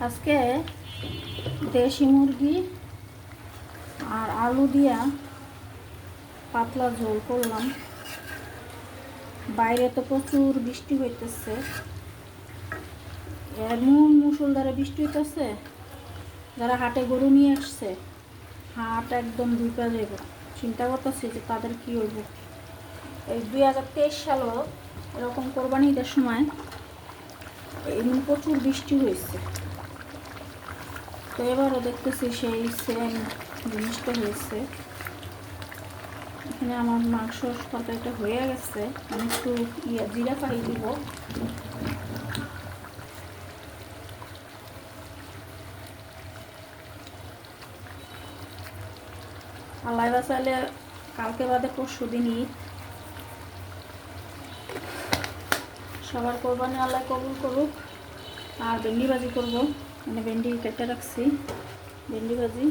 আজকে দেশি মুরগি আর আলু দিয়া পাতলা ঝোল করলাম। বাইরে তো প্রচুর বৃষ্টি হইতেছে, এমন মুষলধারে বৃষ্টি হইতেছে। যারা হাটে গরু নিয়ে আসছে, হাট একদম ডুবে যাইব। চিন্তা করতেছি যে তাদের কি হইব। এই 2023 সালও এরকম কোরবানি ঈদের সময় এমনি প্রচুর বৃষ্টি হয়েছে। তো এবারও দেখতেছি সেই সেম জিনিসটা হয়েছে। এখানে আমার মাংস তরকারিটা হয়ে গেছে। আমি একটু জিরা পাই দিব। আল্লাহ বাঁচালে কালকে বাদে পরশু দিন ঈদ। সবার কোরবানি আল্লাহ কবুল করুক। আর ভেন্ডি ভাজি করবো, মানে ভেন্ডি কেটে রাখছি, ভেন্ডি ভাজি।